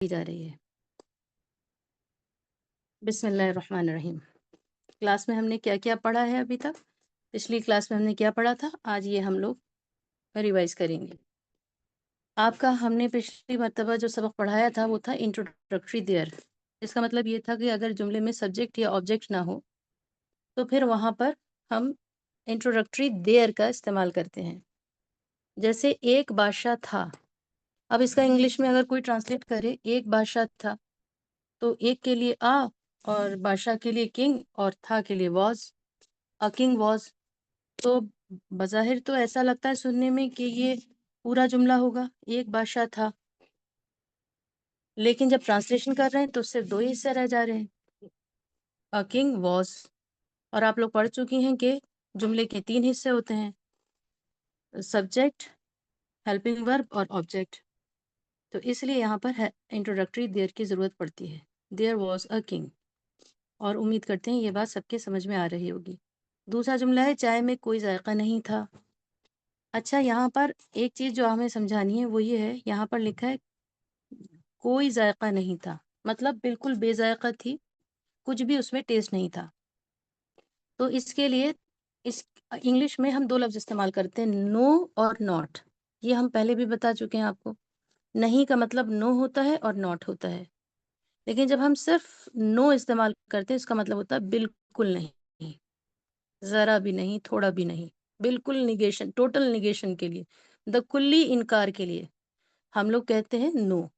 की जा रही है। बिस्मिल्लाहिर्रहमानिर्रहीम। क्लास में हमने क्या-क्या पढ़ा है अभी तक? पिछली क्लास में हमने क्या पढ़ा था? आज ये हम लोग रिवाइज़ करेंगे। आपका हमने पिछली मर्तबा जो सबक पढ़ाया था वो था इंट्रोडक्टरी देयर। इसका मतलब ये था कि अगर जुमले में सब्जेक्ट या ऑब्जेक्ट ना हो, तो फिर वहाँ पर हम इंट्रोडक्टरी देयर का इस्तेमाल करते हैं। जैसे एक बादशाह था, अब इसका इंग्लिश में अगर कोई ट्रांसलेट करे एक बादशाह था, तो एक के लिए और बादशाह के लिए किंग और था के लिए वाज़, अ किंग वाज़। तो बज़ाहिर तो ऐसा लगता है सुनने में कि ये पूरा जुमला होगा, एक बादशाह था। लेकिन जब ट्रांसलेशन कर रहे हैं तो सिर्फ़ 2 ही हिस्से रह जा रहे हैं, अ किंग वाज़। और आप लोग पढ़ चुकी हैं कि जुमले के 3 हिस्से होते हैं, सब्जेक्ट, हेल्पिंग वर्ब और ऑब्जेक्ट। तो इसलिए यहाँ पर है इंट्रोडक्टरी देयर की ज़रूरत पड़ती है। There was a king. और उम्मीद करते हैं ये बात सबके समझ में आ रही होगी। दूसरा जुमला है चाय में कोई ज़ायक़ा नहीं था। अच्छा, यहाँ पर एक चीज़ जो हमें समझानी है वो ये है, यहाँ पर लिखा है कोई ज़ायक़ा नहीं था, मतलब बिल्कुल बेज़ायक़ा थी, कुछ भी उसमें टेस्ट नहीं था। तो इसके लिए इस इंग्लिश में हम 2 लफ़्ज़ इस्तेमाल करते हैं, नो और नॉट। ये हम पहले भी बता चुके हैं आपको। नहीं का मतलब नो होता है और नॉट होता है। लेकिन जब हम सिर्फ़ नो इस्तेमाल करते हैं इसका मतलब होता है बिल्कुल नहीं, ज़रा भी नहीं, थोड़ा भी नहीं, बिल्कुल नेगेशन, टोटल नेगेशन के लिए, द कुल्ली इनकार के लिए हम लोग कहते हैं नो।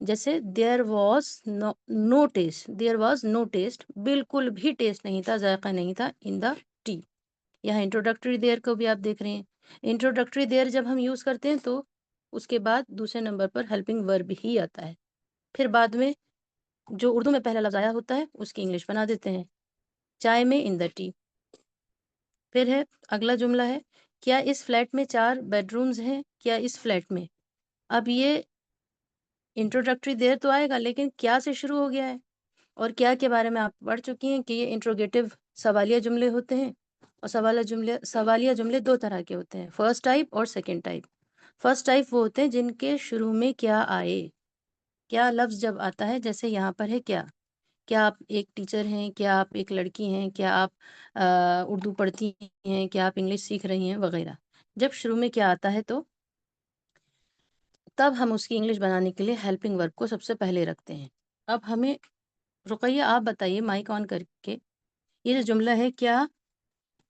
जैसे there was no taste, there was no taste, बिल्कुल भी टेस्ट नहीं था, ज़ायक़ा नहीं था इन द टी। यहाँ इंट्रोडक्टरी देयर को भी आप देख रहे हैं। इंट्रोडक्टरी देयर जब हम यूज़ करते हैं तो उसके बाद दूसरे नंबर पर हेल्पिंग वर्ब ही आता है। फिर बाद में जो उर्दू में पहला लफ़्ज़ आया होता है उसकी इंग्लिश बना देते हैं। चाय में इन द टी। फिर है अगला जुमला है, क्या इस फ्लैट में 4 बेडरूम्स हैं? क्या इस फ्लैट में? अब ये इंट्रोडक्टरी देयर तो आएगा लेकिन क्या से शुरू हो गया है और क्या के बारे में आप पढ़ चुकी हैं कि ये इंट्रोगेटिव सवालिया जुमले होते हैं और सवालिया जुमले 2 तरह के होते हैं, फर्स्ट टाइप और सेकंड टाइप। फर्स्ट टाइप वो होते हैं जिनके शुरू में क्या आए, क्या लफ्ज़ जब आता है जैसे यहाँ पर है क्या। क्या आप एक टीचर हैं? क्या आप एक लड़की हैं? क्या आप उर्दू पढ़ती हैं? क्या आप इंग्लिश सीख रही हैं? वगैरह। जब शुरू में क्या आता है तो तब हम उसकी इंग्लिश बनाने के लिए हेल्पिंग वर्ब को सबसे पहले रखते हैं। अब हमें रुक़ैया आप बताइए माइक ऑन करके, ये जो जुमला है क्या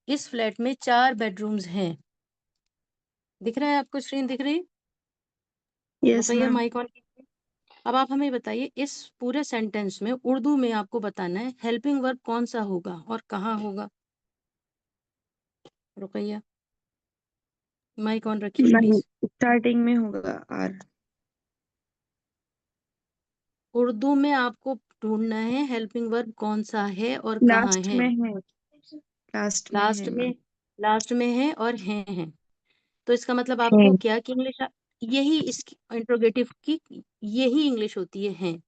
इस फ्लैट में 4 बेडरूम्स हैं? दिख रहा है आपको, स्क्रीन दिख रही है? Yes Ruqaiya ma'am. Mic on कीजिए। अब आप हमें बताइए इस पूरे सेंटेंस में उर्दू में आपको बताना है हेल्पिंग वर्ब कौन-सा होगा और कहाँ होगा? रुक़ैया माइक ऑन रखिए मैम प्लीज़। स्टार्टिंग में होगा आर। उर्दू में आपको ढूँढना है हेल्पिंग वर्ब कौन-सा है और कहाँ लास्ट है? में है, लास्ट में लास्ट है में मैम। लास्ट में है और हैं। तो इसका मतलब है। आपको क्या की इंग्लिश यही इसकी इंट्रोगेटिव की यही इंग्लिश होती है, हैं।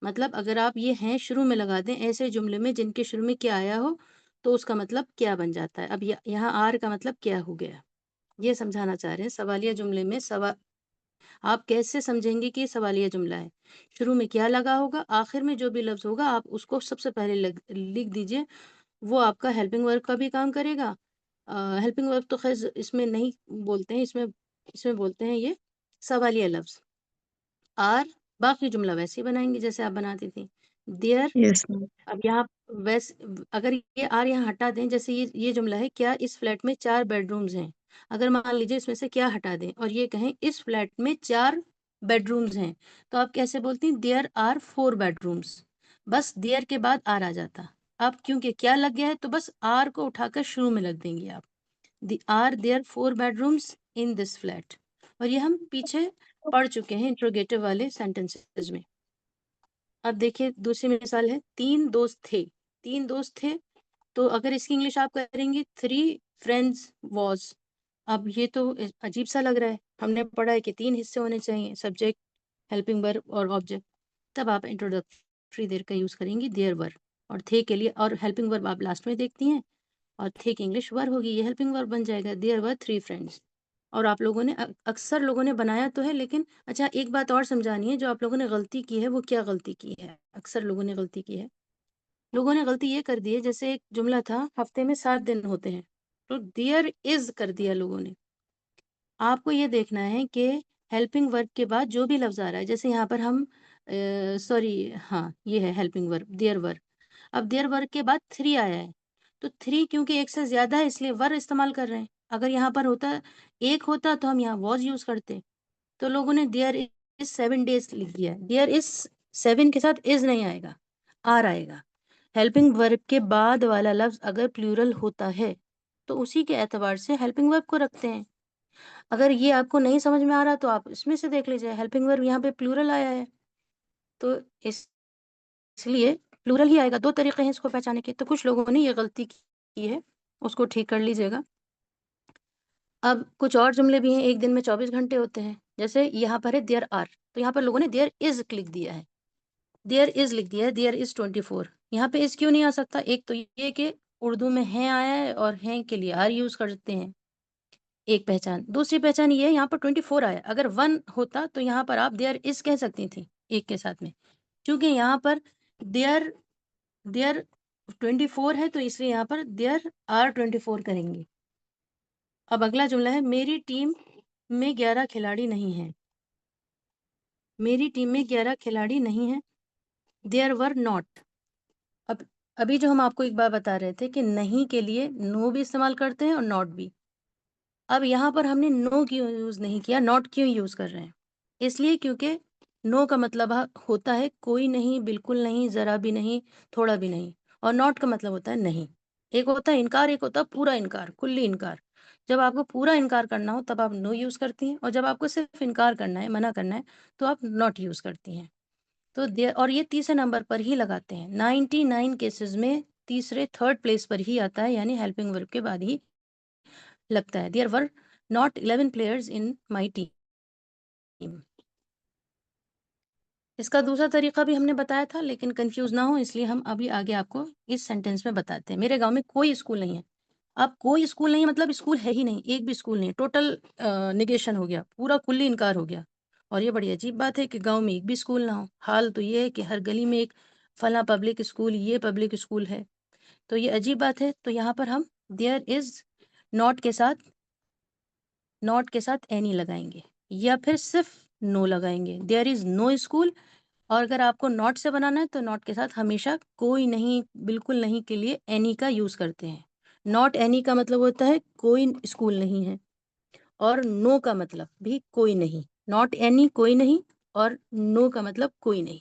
मतलब अगर आप ये हैं शुरू में लगा दें ऐसे जुमले में जिनके शुरू में क्या आया हो, तो उसका मतलब क्या बन जाता है। अब यहाँ आर का मतलब क्या हो गया? ये समझाना चाह रहे हैं सवालिया जुमले में आप कैसे समझेंगे कि ये सवालिया जुमला है? शुरू में क्या लगा होगा, आखिर में जो भी लफ्ज़ होगा आप उसको सबसे पहले लिख दीजिए, वो आपका हेल्पिंग वर्ब का भी काम करेगा। हेल्पिंग वर्ब तो ख़ैर इसमें नहीं बोलते हैं, इसमें इसमें बोलते हैं ये सवालिया लफ्ज़। आर बाकी जुमला वैसे ही बनाएँगे जैसे आप बनाती थीं। There yes ma'am. अब यहाँ अगर ये आर यहाँ हटा दें जैसे ये जुमला है क्या इस फ्लैट में 4 बेडरूम्स हैं। अगर मान लीजिए इसमें से क्या हटा दें और ये कहें इस फ्लैट में 4 बेडरूम्स हैं, तो आप कैसे बोलती हैं देयर आर 4 बेडरूम्स। बस देयर के बाद आर आ जाता। अब क्योंकि क्या लग गया है तो बस आर को उठाकर शुरू में लग देंगी आप। Are there 4 bedrooms in this flat. और ये हम पीछे पढ़ चुके हैं इंट्रोगेटिव वाले सेंटेंसेस में। अब देखिए दूसरी मिसाल है 3 दोस्त थे। 3 दोस्त थे, तो अगर इसकी इंग्लिश आप करेंगी 3 फ्रेंड्स वाज़। अब ये तो अजीब-सा लग रहा है। हमने पढ़ा है कि 3 हिस्से होने चाहिए सब्जेक्ट, हेल्पिंग वर्ब और ऑब्जेक्ट। तब आप इंट्रोडक्टरी देयर का यूज़ करेंगी देयर वर और थे के लिए और हेल्पिंग वर्ब आप लास्ट में देखती हैं और थे की इंग्लिश वर होगी, ये हेल्पिंग वर्ब बन जाएगा देयर वर 3 फ्रेंड्स। और आप लोगों ने अक्सर लोगों ने बनाया तो है, लेकिन अच्छा एक बात और समझानी है, जो आप लोगों ने गलती की है वो क्या गलती की है? अक्सर लोगों ने गलती की है, लोगों ने गलती ये कर दी है, जैसे एक जुमला था हफ्ते में 7 दिन होते हैं, तो देयर इज़ कर दिया लोगों ने। आपको ये देखना है कि हेल्पिंग वर्ब के बाद जो भी लफ्ज़ आ रहा है, जैसे यहाँ पर हम सॉरी हाँ, ये है हेल्पिंग वर्ब, देयर वर। अब देयर वर के बाद 3 आया है, तो 3 क्योंकि 1 से ज़्यादा है इसलिए वर इस्तेमाल कर रहे हैं। अगर यहाँ पर होता 1 होता तो हम यहाँ वाज़ यूज़ करते। तो लोगों ने देयर इज़ 7 डेज़ लिख दिया है। देयर इज़ 7 के साथ इज़ नहीं आएगा, आर आएगा। हेल्पिंग वर्ब के बाद वाला लफ्ज़ अगर प्लूरल होता है, तो उसी के एतबार से हेल्पिंग वर्ब को रखते हैं। अगर ये आपको नहीं समझ में आ रहा तो आप इसमें से देख लीजिए, हेल्पिंग वर्ब यहाँ पे प्लूरल आया है, तो इसलिए प्लूरल ही आएगा। 2 तरीके हैं इसको पहचानने के, तो कुछ लोगों ने ये गलती की है, उसको ठीक कर लीजिएगा। अब कुछ और जुमले भी हैं, एक दिन में 24 घंटे होते हैं, जैसे यहाँ पर है देयर आर, तो यहाँ पर लोगों ने देयर इज़ लिख दिया है। देयर इज़ लिख दिया है, देयर इज़ 24। यहाँ पे इज़ क्यों नहीं आ सकता? एक तो ये कि उर्दू में हैं आया है और हैं के लिए आर यूज़ करते हैं, एक पहचान। दूसरी पहचान ये है, यहाँ पर 24 आया, अगर 1 होता तो यहाँ पर आप देयर इज़ कह सकती थीं, एक के साथ में। क्योंकि यहाँ पर देयर देयर 24 है, तो इसलिए यहाँ पर देयर आर 24 करेंगे। अब अगला जुमला है, मेरी टीम में 11 खिलाड़ी नहीं हैं। मेरी टीम में 11 खिलाड़ी नहीं हैं, देयर वर नॉट। अब अभी जो हम आपको एक बात बता रहे थे कि नहीं के लिए नो भी इस्तेमाल करते हैं और नॉट भी। अब यहाँ पर हमने नो क्यों यूज़ नहीं किया, नॉट क्यों यूज़ कर रहे हैं? इसलिए क्योंकि नो का मतलब होता है कोई नहीं, बिल्कुल नहीं, ज़रा भी नहीं, थोड़ा भी नहीं, और नॉट का मतलब होता है नहीं। एक होता है इनकार, एक होता है पूरा इनकार, कुल्ली इनकार। जब आपको पूरा इनकार करना हो तब आप नो यूज़ करती हैं, और जब आपको सिर्फ़ इनकार करना है, मना करना है, तो आप नॉट यूज़ करती हैं। तो और ये तीसरे नंबर पर ही लगाते हैं। 99 केसेज़ में तीसरे, थर्ड प्लेस पर ही आता है, यानी हेल्पिंग वर्ब के बाद ही लगता है। There were not 11 players in my team. इसका दूसरा तरीका भी हमने बताया था, लेकिन कन्फ्यूज़ ना हो इसलिए हम अभी आगे आपको इस सेंटेंस में बताते हैं। मेरे गाँव में कोई स्कूल नहीं है। अब कोई स्कूल नहीं मतलब स्कूल है ही नहीं, एक भी स्कूल नहीं है। टोटल नेगेशन हो गया, पूरा कुल्ली इनकार हो गया। और ये बड़ी अजीब बात है कि गाँव में एक भी स्कूल ना हो। हाल तो ये है कि हर गली में एक फलाँ पब्लिक स्कूल, ये पब्लिक स्कूल है। तो ये अजीब बात है, तो यहाँ पर हम देयर इज़ नॉट के साथ एनी लगाएँगे, या फिर सिर्फ़ नो लगाएँगे। देयर इज़ नो स्कूल, और अगर आपको नॉट से बनाना है तो नॉट के साथ हमेशा कोई नहीं, बिल्कुल नहीं के लिए एनी का यूज़ करते हैं। नॉट एनी का मतलब होता है कोई स्कूल नहीं है, और नो का मतलब भी कोई नहीं। नॉट एनी कोई नहीं, और नो का मतलब कोई नहीं।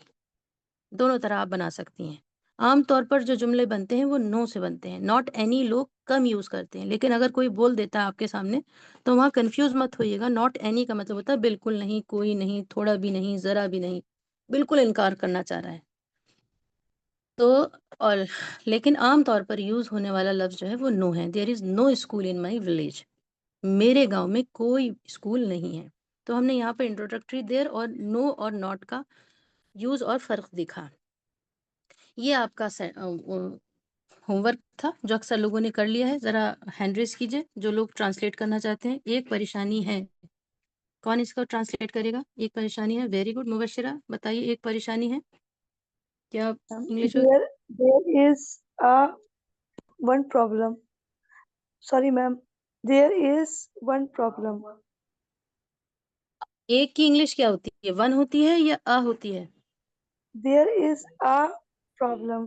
दोनों तरह आप बना सकती हैं। आम तौर पर जो जुमले बनते हैं वो नो से बनते हैं। नॉट एनी लोग कम यूज़ करते हैं, लेकिन अगर कोई बोल देता है आपके सामने तो वहाँ कन्फ्यूज़ मत होइएगा। नॉट एनी का मतलब होता है बिल्कुल नहीं, कोई नहीं, थोड़ा भी नहीं, ज़रा भी नहीं, बिल्कुल इनकार करना चाह रहा है। तो और लेकिन आम तौर पर यूज़ होने वाला लफ्ज़ जो है वो नो है। There is no school in my village. मेरे गाँव में कोई स्कूल नहीं है। तो हमने यहाँ पे इंट्रोडक्टरी देयर और नो और नॉट का यूज़ और फ़र्क दिखा। ये आपका होमवर्क था जो अक्सर लोगों ने कर लिया है। ज़रा हैंड रेज़ कीजिए जो लोग ट्रांसलेट करना चाहते हैं। एक परेशानी है, कौन इसको ट्रांसलेट करेगा? एक परेशानी है, वेरी गुड। मुबश्शिरा बताइए, एक परेशानी है, क्या आप इंग्लिश में There is a one problem. Sorry, ma'am. There is one problem. एक की इंग्लिश क्या होती है? वन होती है या अ होती है? There is a problem.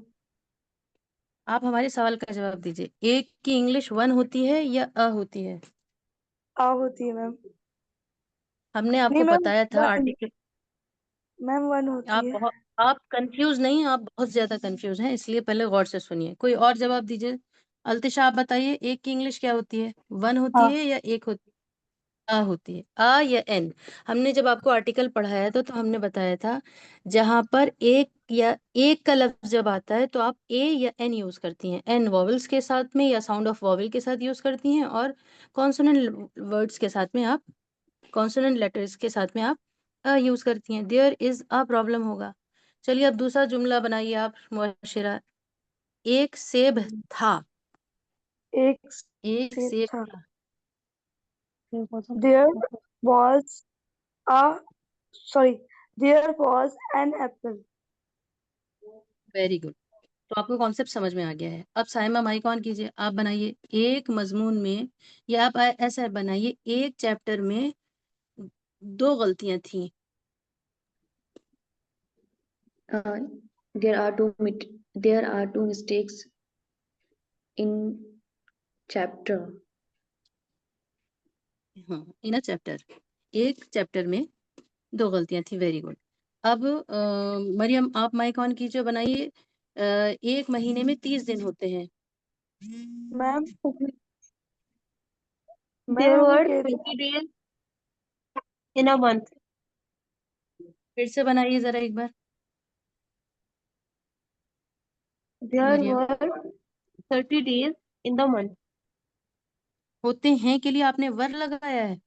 आप हमारे सवाल का जवाब दीजिए। एक की इंग्लिश वन होती है या अ होती है? आ होती है मैम। हमने नहीं आपको मैम, बताया था वन आर्टिकल। मैम वन होती है। आप कंफ्यूज नहीं, आप बहुत ज़्यादा कंफ्यूज हैं, इसलिए पहले गौर से सुनिए। कोई और जवाब दीजिए। अल्तिशा आप बताइए, एक की इंग्लिश क्या होती है? वन होती हाँ है या एक होती है? आ होती है, आ या एन। हमने जब आपको आर्टिकल पढ़ाया था तो हमने बताया था जहां पर एक या एक का लफ्ज जब आता है तो आप ए या एन यूज करती हैं। एन वॉवल्स के साथ में या साउंड ऑफ वॉवल के साथ यूज करती हैं, और कॉन्सोनेंट वर्ड्स के साथ में आप, कॉन्सोनेंट लेटर्स के साथ में आप यूज करती हैं। देयर इज अ प्रॉब्लम होगा। चलिए अब दूसरा जुमला बनाइए आप मुबश्शिरा। एक सेब था। एक एक सेब सेब था। था। There was a there was an apple. Very good. तो आपको कॉन्सेप्ट समझ में आ गया है। अब साइमा माइक ऑन कीजिए, आप बनाइए एक मजमून में, या आप ऐसा बनाइए एक चैप्टर में 2 गलतियां थी। There are two mistakes in chapter. हाँ, इन अ चैप्टर, एक चैप्टर में 2 गलतियां थी। Very good. अब मरियम आप माइक ऑन कीजिए, बनाइए एक महीने में 30 दिन होते हैं। मैम There अभी were कह रही 20 days in a month. फिर से बनाइए जरा एक बार। There Maryam, were 30 days in the month. होते हैं के लिए आपने वर लगाया है,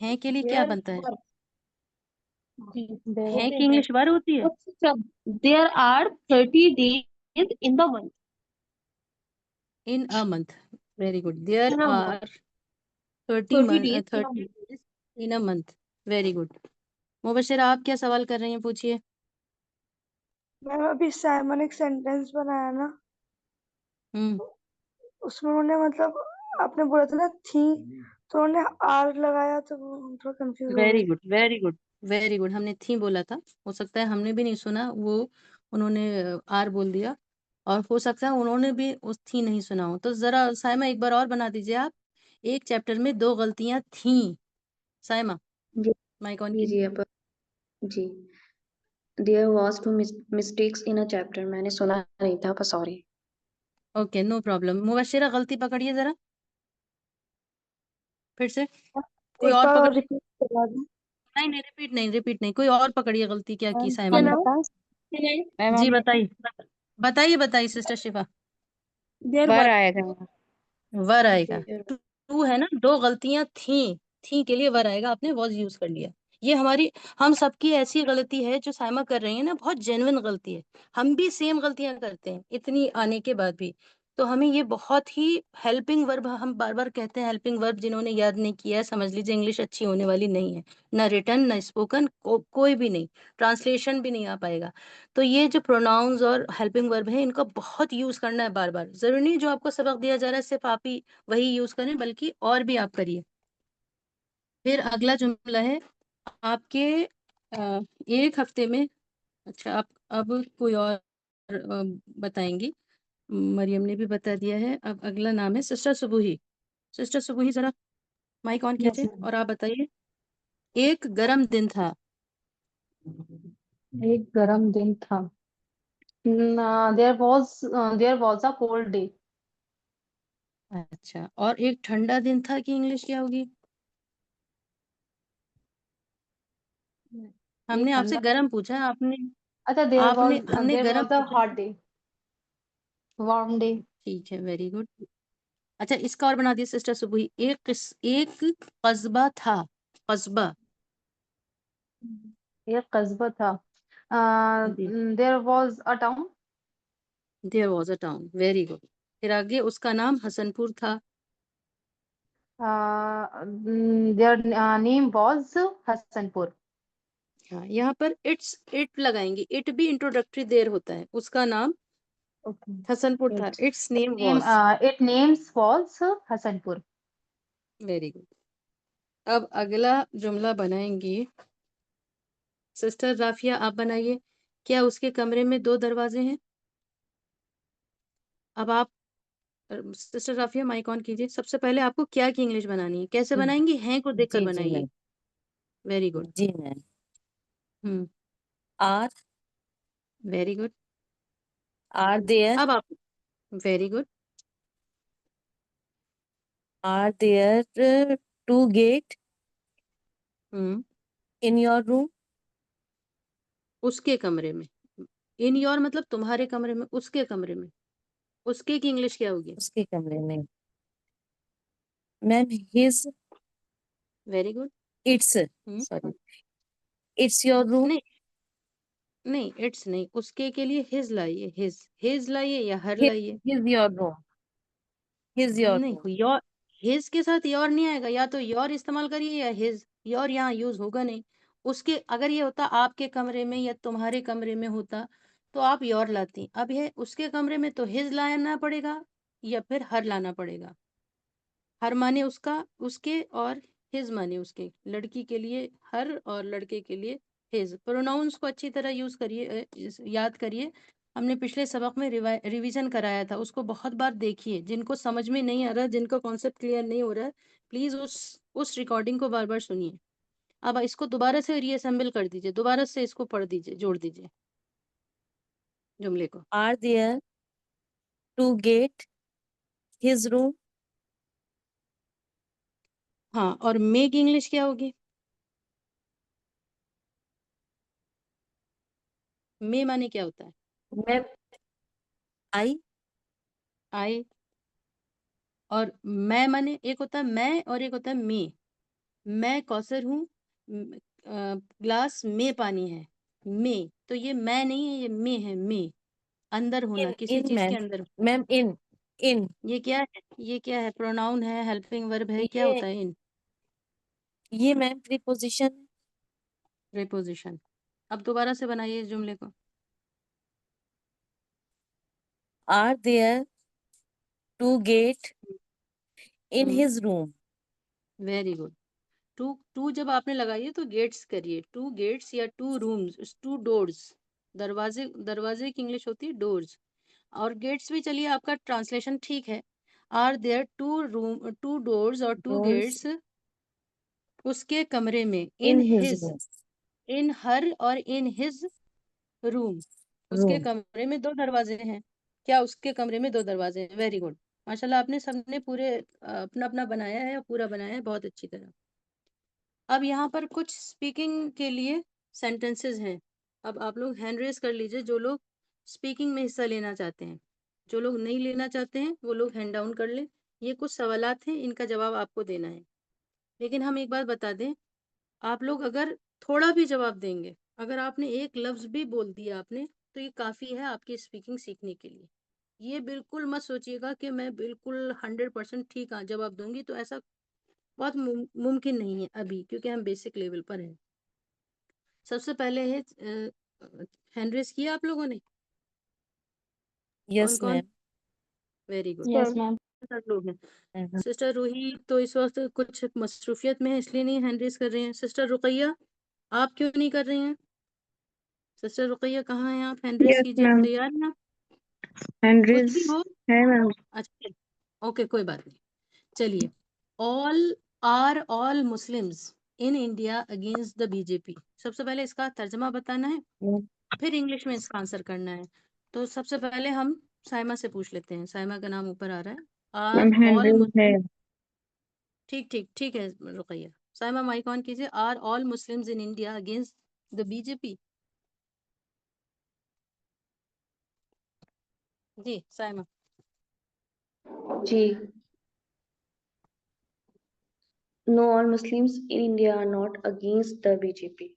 हैं के लिए क्या There बनता है? were हैं की इंग्लिश वर होती है। There are 30 days in the month. In a month, very good. There In a month. Are 30 30 month, days in a 30 month. days in a month. Very good. Mubashira आप क्या सवाल कर रही हैं, पूछिए। मैम अभी साइमन एक सेंटेंस बनाया ना, हम्म, उसमें उन्होंने मतलब आपने बोला था ना थी, तो उन्होंने आर लगाया, तो वो हम थोड़ा कंफ्यूज हो वेरी गए। Good, very good, very good. हमने थी बोला था, हो सकता है हमने भी नहीं सुना, वो उन्होंने आर बोल दिया, और हो सकता है उन्होंने भी उस थी नहीं सुना हो। तो जरा साइमा एक बार और बना दीजिए आप, एक चैप्टर में 2 गलतियां थी। साइमा जी माइक ऑन जी कीजिए। जी आप जी There was two mistakes in a chapter. मैंने सुना नहीं था, पर sorry. Okay, no problem. Mubashira गलती पकड़िए जरा, फिर से कोई एक और बार पकड़। और रिपीट करवा दें। नहीं नहीं, रिपीट नहीं, रिपीट नहीं, कोई और पकड़िए गलती क्या की साइमा Can ने। I? जी बताइए, बताइए बताइए sister Shifa. There were were. आएगा। वर आएगा। टू है ना, 2 गलतियां थी के लिए वर आएगा, आपने वॉज यूज कर लिया। ये हमारी, हम सबकी ऐसी गलती है जो साइमा कर रही है ना, बहुत जेन्युइन गलती है। हम भी सेम गलतियां करते हैं इतनी आने के बाद भी। तो हमें ये बहुत ही हेल्पिंग वर्ब, हम बार बार कहते हैं हेल्पिंग वर्ब, जिन्होंने याद नहीं किया है समझ लीजिए इंग्लिश अच्छी होने वाली नहीं है। ना रिटन ना स्पोकन, कोई भी नहीं, ट्रांसलेशन भी नहीं आ पाएगा। तो ये जो प्रोनाउंस और हेल्पिंग वर्ब है, इनका बहुत यूज करना है बार बार। जरूरी नहीं जो आपको सबक दिया जा रहा है सिर्फ आप ही वही यूज करें, बल्कि और भी आप करिए। फिर अगला जुमला है आपके एक हफ्ते में। अच्छा, आप अब कोई और बताएंगी। मरियम ने भी बता दिया है। अब अगला नाम है सिस्टर सुबुही। सिस्टर सुबुही जरा माइक ऑन कीजिए और आप बताइए। एक गरम दिन था। एक गरम दिन था। There was a cold day. अच्छा, और एक ठंडा दिन था की इंग्लिश क्या होगी? हमने आपसे गरम पूछा, आपने अच्छा, हमने देयर गरम वॉज अ पूछा। Hot day, warm day. ठीक है, वेरी गुड। अच्छा, इसका और बना दिया सिस्टर सुबुही। एक कस्बा था। कस्बा। एक कस्बा था। जी, there was a town. There was a town. Very good. फिर आगे उसका नाम हसनपुर था। Their name was Hasanpur. हाँ, यहाँ पर इट लगाएंगे। इट भी इंट्रोडक्टरी देर होता है। उसका नाम ओके। हसनपुर था। It's name name was. It names was Hasanpur. Very good. अब अगला जुमला बनाएंगे सिस्टर राफिया, आप बनाइए। क्या उसके कमरे में 2 दरवाजे हैं? अब आप सिस्टर राफिया माइक ऑन कीजिए। सबसे पहले आपको क्या की इंग्लिश बनानी है, कैसे बनाएंगी? हैं को देखकर जी बनाइए। मैम। Very good. जी ma'am. Hmm, are very good. Are there अब आप, very good. Are there to get hmm, in your room. उसके कमरे में। इन योर मतलब तुम्हारे कमरे में, उसके कमरे में। उसके की इंग्लिश क्या होगी? उसके कमरे में ma'am his very good. It's sorry it's your room. नहीं नहीं, इट्स नहीं, उसके के लिए हिज लाइए। हिज लाइए या हर लाइए। His your room. His your नहीं, रूम। हिज के साथ योर नहीं आएगा, या तो योर इस्तेमाल करिए या हिज, योर यहाँ यूज होगा नहीं। उसके अगर ये होता आपके कमरे में या तुम्हारे कमरे में होता तो आप योर लाती, अब ये उसके कमरे में तो हिज लाना पड़ेगा या फिर हर लाना पड़ेगा। हर माने उसका उसके और हिज माने उसके, लड़की के लिए हर और लड़के के लिए हिज। प्रोनाउंस को अच्छी तरह यूज करिए, याद करिए। हमने पिछले सबक में रिवीजन कराया था, उसको बहुत बार देखिए। जिनको समझ में नहीं आ रहा, जिनको कॉन्सेप्ट क्लियर नहीं हो रहा है, प्लीज उस रिकॉर्डिंग को बार बार सुनिए। अब इसको दोबारा से रीअसेंबल कर दीजिए, दोबारा से इसको पढ़ दीजिए, जोड़ दीजिए जुमले को। Are there to get his room? हाँ, और मे की इंग्लिश क्या होगी? मे माने क्या होता है? Ma'am, I आई। और मैं माने एक होता है मैं और एक होता है मे। मैं कौसर हूँ, ग्लास में पानी है, मे। तो ये मैं नहीं है, ये मे है, मे। अंदर होना, किसी in चीज के ma'am. अंदर। Ma'am, in. ये क्या है? ये क्या है? प्रोनाउन है, हेल्पिंग वर्ब है, क्या ये होता है इन? ये मैम प्रीपोजिशन। प्रीपोजिशन। अब दोबारा से बनाइए इस जुमले को। Are there to get in hmm, his room? Very good. Two जब आपने लगाई है तो गेट्स करिए, टू गेट्स या टू रूम्स, टू डोर्स। दरवाजे, दरवाजे की इंग्लिश होती है डोर्स। और गेट्स भी चलिए आपका ट्रांसलेशन ठीक है। Are there two room, two doors और टू Doors गेट्स उसके कमरे में, in in his his, room. In her और इन हिज रूम। उसके Room. कमरे में दो दरवाजे हैं। क्या उसके कमरे में दो दरवाजे हैं? वेरी गुड, माशाल्लाह। आपने सबने पूरे अपना अपना बनाया है, पूरा बनाया है बहुत अच्छी तरह। अब यहाँ पर कुछ स्पीकिंग के लिए सेंटेंसेस हैं। अब आप लोग हैंड रेज कर लीजिए जो लोग स्पीकिंग में हिस्सा लेना चाहते हैं। जो लोग नहीं लेना चाहते हैं वो लोग हैंड डाउन कर लें। ये कुछ सवालात हैं, इनका जवाब आपको देना है। लेकिन हम एक बात बता दें, आप लोग अगर थोड़ा भी जवाब देंगे, अगर आपने एक लफ्ज भी बोल दिया आपने, तो ये काफी है आपकी स्पीकिंग सीखने के लिए। ये बिल्कुल मत सोचिएगा कि मैं बिल्कुल 100% ठीक जवाब दूंगी, तो ऐसा बहुत मुमकिन नहीं है अभी, क्योंकि हम बेसिक लेवल पर हैं। सबसे पहले है हैंड रेज किया आप लोगों ने? कौन Yes, कौन? ma'am. Very good. Yes, ma'am. लोग हैं। Mhm. सिस्टर रूही तो इस वक्त कुछ मसरूफियत में है, इसलिए नहीं हैंड रेज कर रहे हैं। सिस्टर रुकैया, आप क्यों नहीं कर रही हैं? सिस्टर रुकैया कहाँ हैं आप? हैंड रेज यस कीजिए, मैम, तैयार हैं आप? हैंड कुछ रेज भी हो? है मैम। अच्छा, ओके, कोई बात नहीं। चलिए, all Muslims in India against the BJP. सबसे पहले इसका तर्जमा बताना है, Ma'am, फिर इंग्लिश में इसका आंसर करना है। तो सबसे पहले हम साइमा से पूछ लेते हैं। साइमा का नाम ऊपर आ रहा है। Ma'am are hand all raise है। मुस्लिम, ठीक ठीक ठीक है रुकैया। साइमा माइक ऑन कीजिए। Are all Muslims in India against the BJP? जी साइमा। जी, no, all Muslims in India are not against the BJP.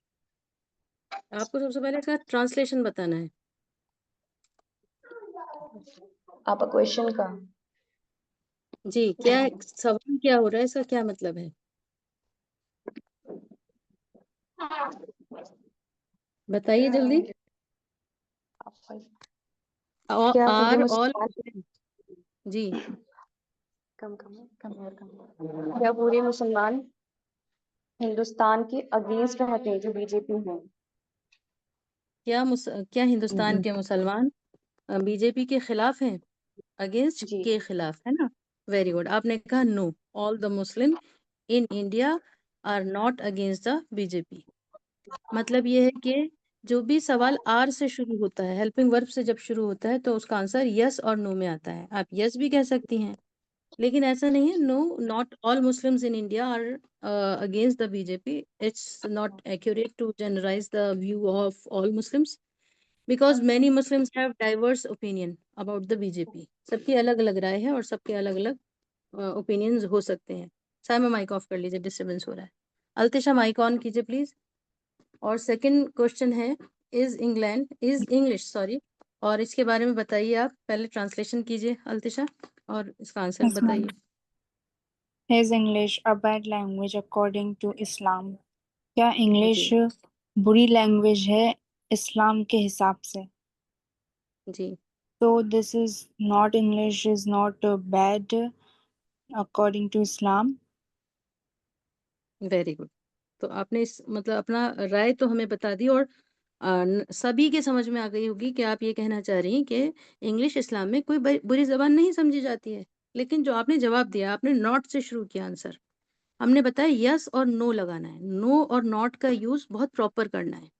आपको सबसे पहले इसका ट्रांसलेशन बताना है। आपका क्वेश्चन का जी, क्या सवाल क्या हो रहा है, इसका क्या मतलब है? बताइए जल्दी। क्या पूरे आर ऑल मुसलमान जी, क्या पूरे मुसलमान हिंदुस्तान के अगेंस्ट रहते हैं जो बीजेपी है? क्या हिंदुस्तान के मुसलमान बीजेपी के खिलाफ हैं? अगेंस्ट जी, के खिलाफ है ना? Very good. आपने कहा no, all the Muslim in India are not against the BJP. मतलब ये है कि जो भी सवाल आर से शुरू होता है, हेल्पिंग वर्ब से जब शुरू होता है, तो उसका आंसर यस और नो में आता है। आप यस भी कह सकती हैं, लेकिन ऐसा नहीं है। No, not all Muslims in India are against the BJP. It's not accurate to generalise the view of all Muslims, because many Muslims have diverse opinion about the BJP. सबकी अलग अलग राय है और सबके अलग अलग ओपिनियंस हो सकते हैं। साइमा माइक ऑफ कर लीजिए, डिस्टर्बेंस हो रहा है। अल्तिशा माइक ऑन कीजिए प्लीज। और सेकंड क्वेश्चन है, इज इंग्लिश सॉरी, और इसके बारे में बताइए। आप पहले ट्रांसलेशन कीजिए अल्तिशा, और इसका आंसर Yes, ma'am. बताइए। Is English a bad language according to Islam? क्या इंग्लिश जी बुरी लैंग्वेज है इस्लाम के हिसाब से? जी So this is not English is not bad according to Islam. Very good. तो आपने इस मतलब अपना राय तो हमें बता दी, और सभी के समझ में आ गई होगी कि आप ये कहना चाह रही हैं कि इंग्लिश इस्लाम में कोई बुरी जबान नहीं समझी जाती है। लेकिन जो आपने जवाब दिया, आपने नॉट से शुरू किया आंसर। हमने बताया यस और नो लगाना है। नो और नॉट का यूज बहुत प्रॉपर करना है।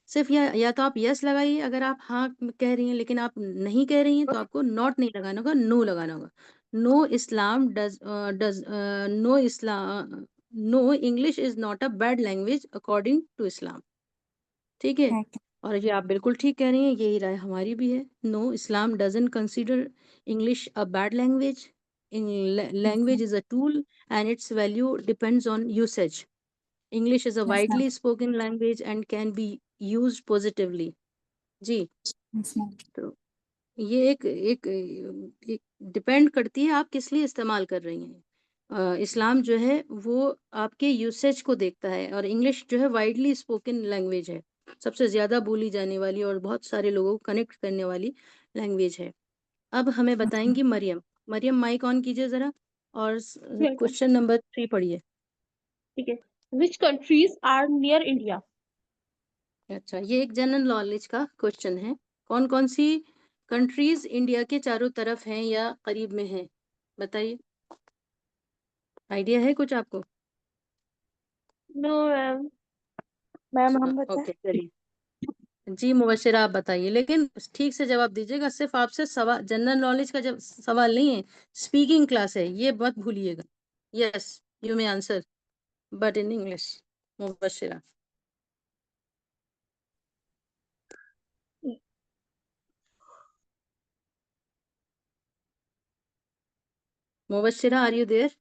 सिर्फ या तो आप यस लगाइए अगर आप हाँ कह रही हैं, लेकिन आप नहीं कह रही हैं तो आपको नॉट नहीं लगाना होगा, नो लगाना होगा। No Islam does no Islam no English is not a bad language according to Islam. ठीक है, Okay. और ये आप बिल्कुल ठीक कह रही हैं, यही राय हमारी भी है। No, Islam doesn't consider English a bad language. Language is a tool and its value depends on usage. English is a Yes, ma'am. widely spoken language and can be used positively. जी, Yes, ma'am. तो ये एक depend करती है आप किस लिए इस्तेमाल कर रही हैं। इस्लाम जो है वो आपके यूसेज को देखता है, और इंग्लिश जो है वाइडली स्पोकन लैंग्वेज है, सबसे ज़्यादा बोली जाने वाली और बहुत सारे लोगों को कनेक्ट करने वाली लैंग्वेज है। अब हमें बताएंगी मरियम। मरियम, माइक ऑन कीजिए ज़रा, और क्वेश्चन नंबर 3 पढ़िए। ठीक है। Which countries are near India? अच्छा, ये एक जनरल नॉलेज का क्वेश्चन है। कौन कौन सी कंट्रीज इंडिया के चारों तरफ हैं या करीब में हैं, बताइए। आइडिया है कुछ आपको? No, ma'am. मैम हम बताएं? ओके, चलिए जी, मुबशिरा आप बताइए, लेकिन ठीक से जवाब दीजिएगा। सिर्फ आपसे सवाल जनरल नॉलेज का जब सवाल नहीं है, स्पीकिंग क्लास है, ये मत भूलिएगा। Yes, you may answer but in English. Mubashira, Mubashira, are you there?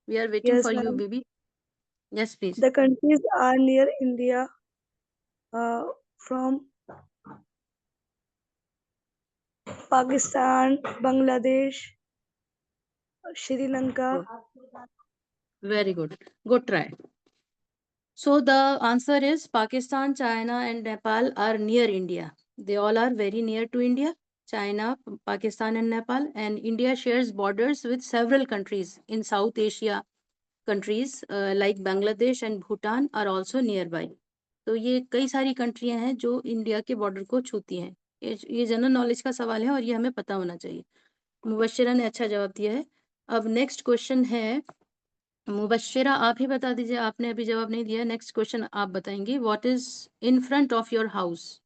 We are waiting Yes, for you ma'am. Baby. Yes please. The countries are near India from Pakistan, Bangladesh, Sri Lanka. Very good, good try. So the answer is Pakistan, China, and Nepal are near India. They all are very near to India. China, Pakistan, and Nepal. And India shares borders with several countries in South Asia. Countries like Bangladesh and Bhutan are also nearby. तो ये कई सारी कंट्रियां हैं जो India के border को छूती हैं। ये जनरल नॉलेज का सवाल है और ये हमें पता होना चाहिए। मुबशिरा ने अच्छा जवाब दिया है। अब नेक्स्ट क्वेश्चन है, मुबशिरा आप ही बता दीजिए, आपने अभी जवाब नहीं दिया। नेक्स्ट क्वेश्चन आप बताएंगी। What is in front of your house?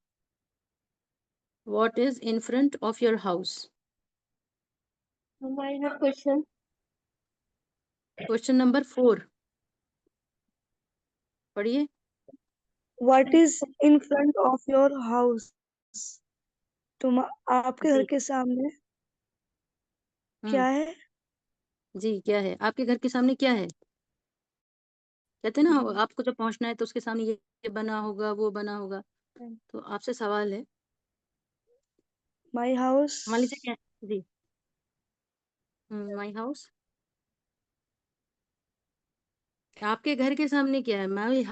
What is in front of your house? Minor question. Question number 4 पढ़िए। What is in front of your house? आपके घर जी के सामने क्या है? जी, क्या है आपके घर के सामने? क्या है? कहते हैं ना, आपको जब पहुंचना है तो उसके सामने ये बना होगा, वो बना होगा। तो आपसे सवाल है, My house. मान लीजिए क्या जी, माई हाउस। आपके घर के सामने क्या है? माई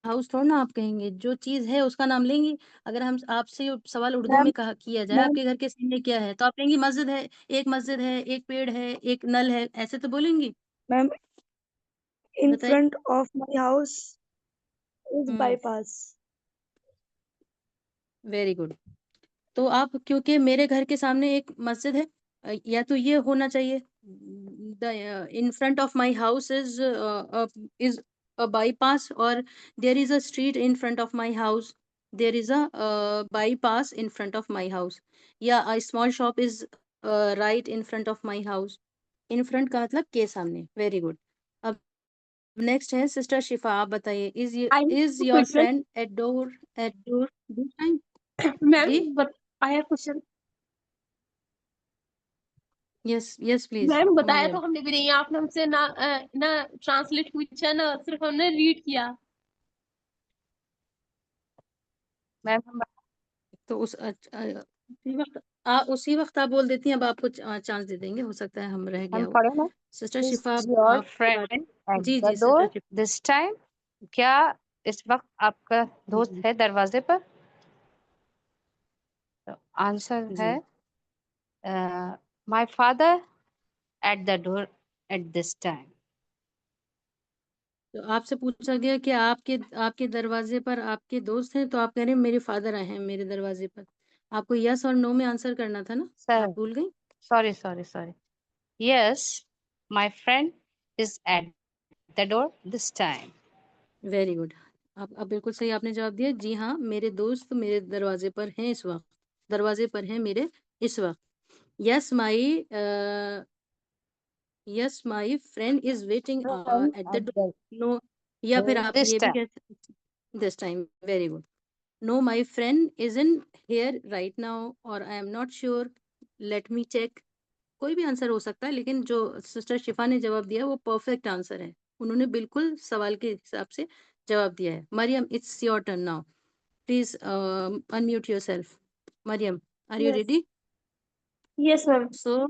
हाउस थोड़ा ना आप कहेंगे, जो चीज है उसका नाम लेंगी। अगर हम आपसे सवाल उर्दू मैम में कहा किया जाए, मैम आपके घर के सामने क्या है, तो आप कहेंगी मस्जिद है, एक पेड़ है, एक नल है, ऐसे तो बोलेंगी। मैम in बताइए। front of my house is bypass. Very good. तो आप, क्योंकि मेरे घर के सामने एक मस्जिद है, या तो ये होना चाहिए, the in front of my house is a bypass, और there is a street in front of my house, there is a bypass in front of my house, या a small shop is right in front of my house. In front का मतलब के सामने। Very good. अब next है sister Shifa, आप बताइए। I have is a your question. Friend at door this time? Ma'am, ji, but I have question. Yes yes please ma'am बताया तो मरियम। हमने भी नहीं, आपने हमसे ना ट्रांसलेट पूछा ना, सिर्फ हमने रीड किया। मैम हम तो उस उसी वक्त आप बोल देती हैं। अब आपको चांस दे देंगे, हो सकता है हम रह गया हम हो। पढ़े ना। सिस्टर Is शिफा your आप friend at जी the जी door sister Shifa this time? क्या इस वक्त आपका दोस्त जी है दरवाजे पर? आंसर जी है my father at the door at this time. तो आपसे पूछा गया कि आपके आपके दरवाजे पर आपके दोस्त हैं, तो आप कह रहे हैं मेरे फादर आए हैं मेरे दरवाजे पर। आपको यस और नो में आंसर करना था ना, Sir, आप भूल गई? sorry. Yes, my friend is at the door this time. Very good. आप बिल्कुल सही आपने जवाब दिया। जी हाँ, मेरे दोस्त मेरे दरवाजे पर हैं इस वक्त, दरवाजे पर हैं मेरे इस वक्त। Yes my friend is waiting Friend at the at door. the no, या फिर door आप this ये भी time. कह सकते this time. Very good. No my friend is in here right now, और I am not sure, let me check. कोई भी आंसर हो सकता है, लेकिन जो सिस्टर शिफा ने जवाब दिया वो परफेक्ट आंसर है। उन्होंने बिल्कुल सवाल के हिसाब से जवाब दिया है। Maryam, it's your turn now, please unmute yourself. Maryam, are you Yes. Ready? Yes, ma'am. So,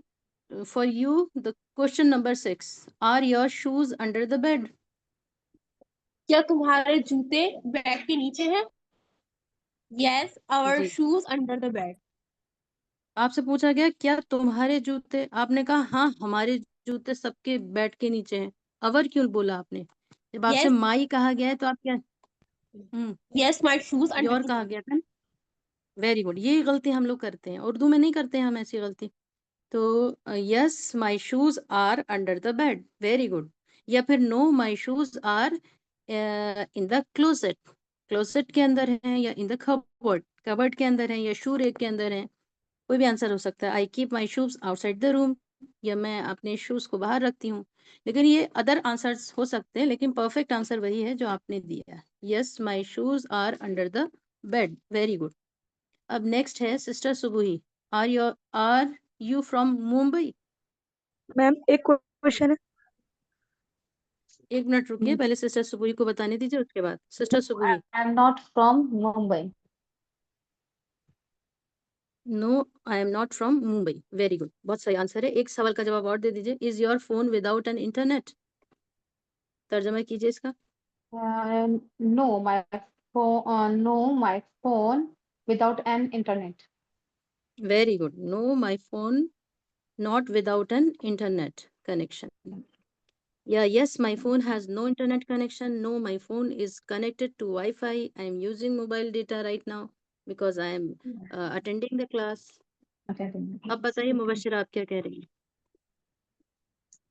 for you, the question number 6, are your shoes under the bed? क्या तुम्हारे जूते बेड के नीचे हैं? Yes, our ji, shoes under the bed. आपसे पूछा गया क्या तुम्हारे जूते, आपने कहा हाँ हमारे जूते सबके बेड के नीचे हैं। अवर क्यों बोला आपने? जब आपसे Yes, माई कहा गया है तो आप क्या? yes, my shoes under your the कहा bed. गया था। Very good. ये गलती हम लोग करते हैं, उर्दू में नहीं करते हैं हम ऐसी गलती। तो yes my shoes are under the bed, very good. या फिर no my shoes are in the closet, closet के अंदर है, या इन द कबर्ड, कबर्ड के अंदर है, या शू रेक के अंदर है। कोई भी आंसर हो सकता है। I keep my shoes outside the room, या मैं अपने शूज को बाहर रखती हूँ। लेकिन ये अदर आंसर्स हो सकते हैं, लेकिन परफेक्ट आंसर वही है जो आपने दिया। Yes my shoes are under the bed, very good. अब नेक्स्ट है sister Subuhi. Are you from Mumbai? Ma'am एक क्वेश्चन है। एक मिनट रुकिए, पहले सिस्टर सुबुही को बताने दीजिए, उसके बाद sister Subuhi. I am not from Mumbai. No, I am not from Mumbai, very good, बहुत सही आंसर है। एक सवाल का जवाब और दे दीजिए। Is your phone without an internet? तर्जमा कीजिए इसका। No, my phone without an internet. Very good. No my phone not without an internet connection, या yes my phone has no internet connection. No my phone is connected to wifi. I am using mobile data right now because I am attending the class. अब बताइए मुबशिर, आप क्या कह रही हैं?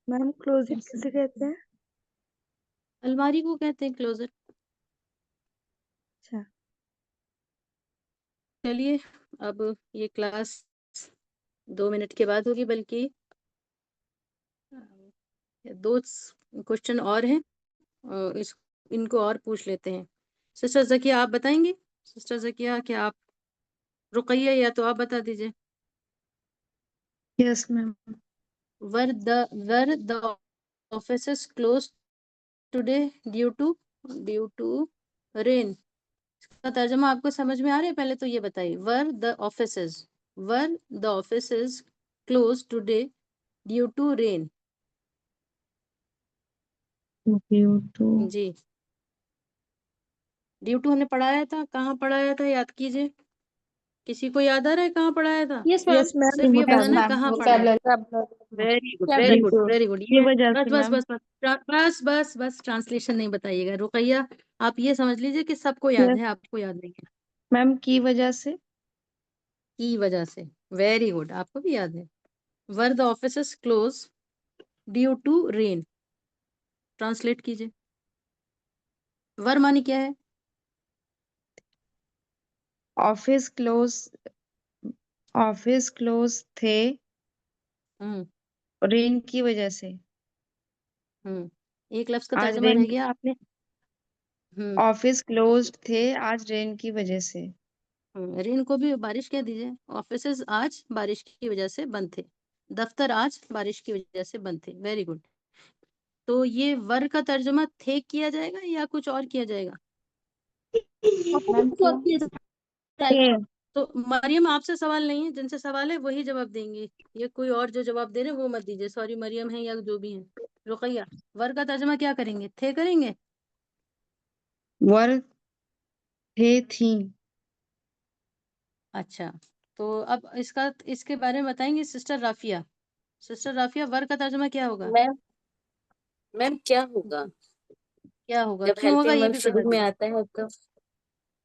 Ma'am closing किसे कहते हैं? अलमारी को कहते हैं क्लोजेट। अच्छा, चलिए, अब ये क्लास 2 मिनट के बाद होगी, बल्कि 2 क्वेश्चन और हैं, इनको और पूछ लेते हैं। सिस्टर जकिया, आप बताएंगे? सिस्टर जकिया, क्या आप? रुकैया, या तो आप बता दीजिए। Yes, ma'am. were the offices closed today due to rain? इसका तर्जुमा आपको समझ में आ रहा है? पहले तो ये बताइए, were the offices closed today due to rain? Due to जी, ड्यू टू हमने पढ़ाया था, कहाँ पढ़ाया था, याद कीजिए। किसी को याद आ रहा है कहाँ पढ़ाया था? Yes, ma'am. Yes ma'am. सिर्फ ये Yes, बताना है ma'am. कहाँ पढ़ाया। Vocabulary. Very good, Vocabulary. Very good, बिल्कुल वेरी गुड। की ये वजह बस से बस मैम। बस बस बस बस बस ट्रांसलेशन नहीं बताइएगा। रुकैया, आप ये समझ लीजिए कि सबको याद यस है, आपको याद नहीं है। मैम, की वजह से। की वजह से, वेरी गुड, आपको भी याद है। Were the offices closed due to rain, translate कीजिए। वर मानी क्या है? ऑफिस क्लोज थे हम्म रेन की वजह से। एक लफ्ज का आज तर्जुमा रेन रह गया आपने। हम्म ऑफिस क्लोज थे आज रेन की वजह से। रेन को भी बारिश कह दीजिए। ऑफिसेज आज बारिश की वजह से बंद थे, दफ्तर आज बारिश की वजह से बंद थे। Very good. तो ये वर का तर्जुमा थे किया जाएगा या कुछ और किया जाएगा? Ma'am, कुछ और किया थे जाएगा। तो मरियम आपसे सवाल नहीं है, जिनसे सवाल है वही जवाब देंगे, ये कोई और जो जवाब दे रहे हैं वो मत दीजिए। सॉरी मरियम है या जो भी है। रुकैया, वर का तर्जमा क्या करेंगे? थे करेंगे? वर थे थी। अच्छा, तो अब इसके बारे में बताएंगे सिस्टर राफिया। सिस्टर राफिया, वर का तर्जमा क्या होगा? मैम मैम क्या होगा क्या होगा, जब क्यों होगा, हेल्पिंग ये वर्ब भी शुरू बता में दीजिए। आता है तो?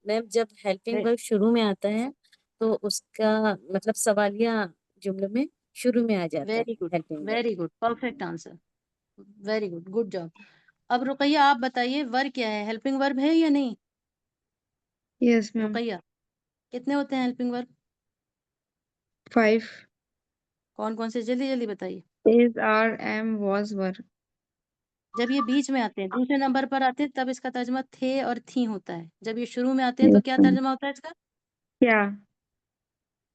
मैम जब हेल्पिंग वे- वर्ब शुरू में आता है तो उसका मतलब सवालिया जुमले में शुरू में आ जाता है very good, helping verb. Very good, perfect answer, very good, good job. अब रुकैया आप बताइए, वर क्या है? हेल्पिंग वर्ब है या नहीं? Yes ma'am. रुकैया, कितने होते हैं हेल्पिंग वर्ब? 5 कौन कौन से, जल्दी जल्दी बताइए। Is are am was were. जब ये बीच में आते हैं, दूसरे नंबर पर आते हैं, तब इसका तर्जमा थे और थी होता है। जब ये शुरू में आते हैं तो क्या तर्जमा होता है इसका? क्या?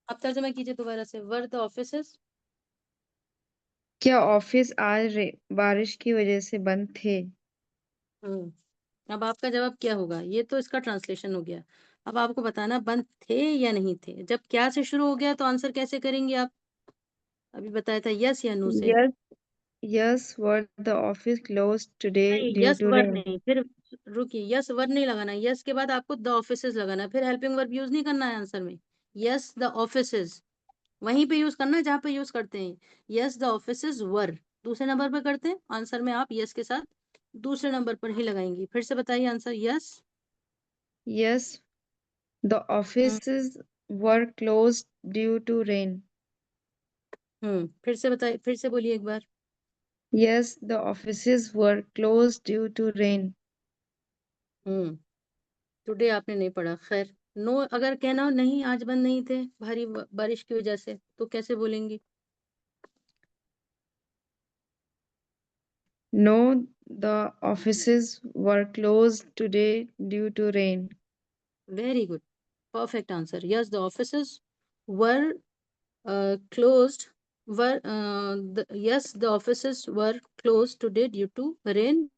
अब तर्जमा कीजिए दोबारा से। वर द ऑफिसेस। क्या ऑफिस आज बारिश की वजह से बंद थे? अब आपका जवाब क्या होगा? ये तो इसका ट्रांसलेशन हो गया। अब आपको बताना बंद थे या नहीं थे। जब क्या से शुरू हो गया तो आंसर कैसे करेंगे आप? अभी बताया था यस या नो से। Yes yes were the office close today नहीं, due yes to were rain. नहीं, फिर रुकिए, यस वर नहीं लगाना। यस के बाद आपको द ऑफिसेज लगाना, फिर हेल्पिंग वर्ब यूज नहीं करना है आंसर में। यस द ऑफिसेज वहीं पे यूज करना है जहां पे यूज करते हैं। यस द ऑफिसेज वर दूसरे नंबर पे करते हैं, आंसर में आप यस के साथ दूसरे नंबर पर ही लगाएंगी। फिर से बताइए answer. Yes. Yes the offices were close due to rain. फिर से बताइए, फिर से बोलिए एक बार। Yes the offices were close due to rain. Today आपने नहीं पढ़ा, खैर। नो अगर कहना हो नहीं आज बंद नहीं थे भारी बारिश की वजह से, तो कैसे बोलेंगी? No the offices were closed today due to rain. Very good, perfect answer. Yes the offices were closed were yes the offices were closed today due to rain